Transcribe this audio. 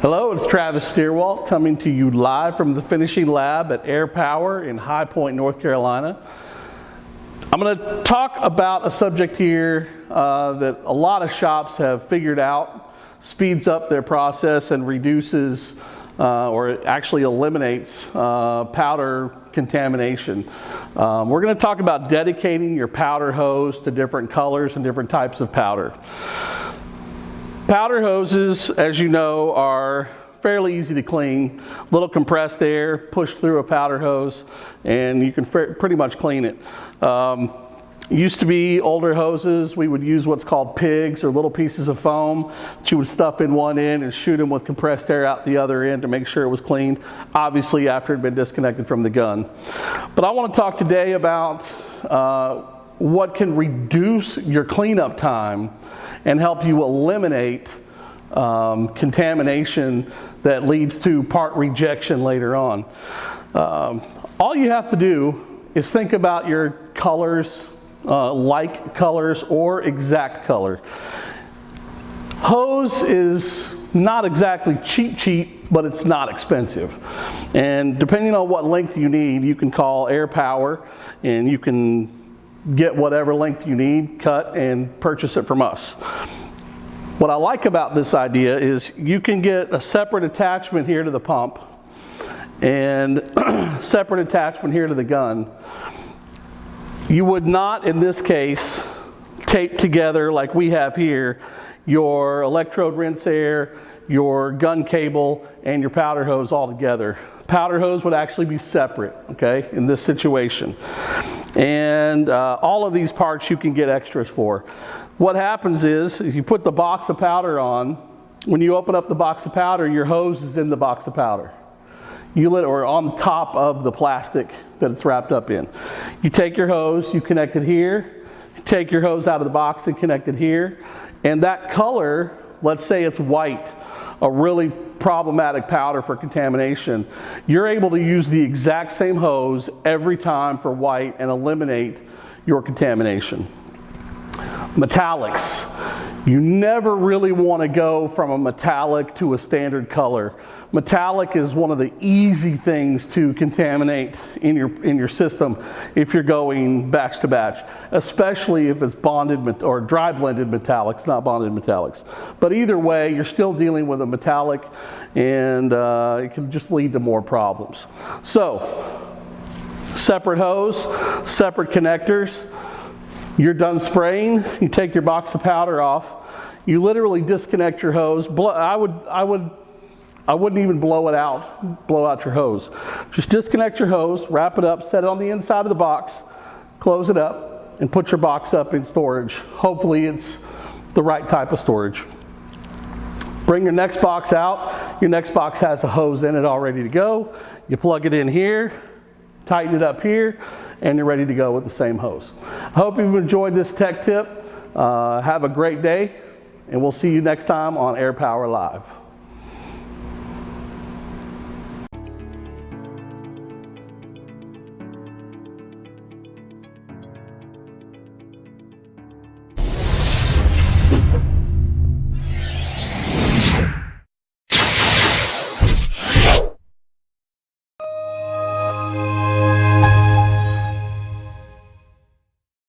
Hello, it's Travis Steerwalt coming to you live from the finishing lab at Air Power in High Point, North Carolina. I'm going to talk about a subject here that a lot of shops have figured out, speeds up their process and reduces or it actually eliminates powder contamination. We're going to talk about dedicating your powder hose to different colors and different types of powder. Powder hoses, as you know, are fairly easy to clean. Little compressed air pushed through a powder hose and you can pretty much clean it. Used to be older hoses, we would use what's called pigs, or little pieces of foam that you would stuff in one end and shoot them with compressed air out the other end to make sure it was cleaned, obviously after it had been disconnected from the gun. But I want to talk today about what can reduce your cleanup time and help you eliminate contamination that leads to part rejection later on. All you have to do is think about your colors, like colors or exact color. Hose is not exactly cheap, but it's not expensive. And depending on what length you need, you can call Air Power and you can get whatever length you need, cut, and purchase it from us. What I like about this idea is you can get a separate attachment here to the pump and separate attachment here to the gun. You would not, in this case, tape together like we have here your electrode rinse air, your gun cable, and your powder hose all together. Powder hose would actually be separate, okay, in this situation. And all of these parts you can get extras for. What happens is you put the box of powder on. When you open up the box of powder, your hose is in the box of powder. Or on top of the plastic that it's wrapped up in. You take your hose, you connect it here. You take your hose out of the box and connect it here. And that color, let's say it's white, a really problematic powder for contamination, you're able to use the exact same hose every time for white and eliminate your contamination. Metallics. You never really want to go from a metallic to a standard color. Metallic is one of the easy things to contaminate in your system if you're going batch to batch, especially if it's bonded or dry blended metallics, not bonded metallics. But either way, you're still dealing with a metallic and it can just lead to more problems. So, separate hose, separate connectors. You're done spraying, you take your box of powder off, you literally disconnect your hose. I wouldn't even blow out your hose. Just disconnect your hose, wrap it up, set it on the inside of the box, close it up, and put your box up in storage. Hopefully it's the right type of storage. Bring your next box out. Your next box has a hose in it all ready to go. You plug it in here, tighten it up here, and you're ready to go with the same hose. I hope you've enjoyed this tech tip. Have a great day, and we'll see you next time on Air Power Live.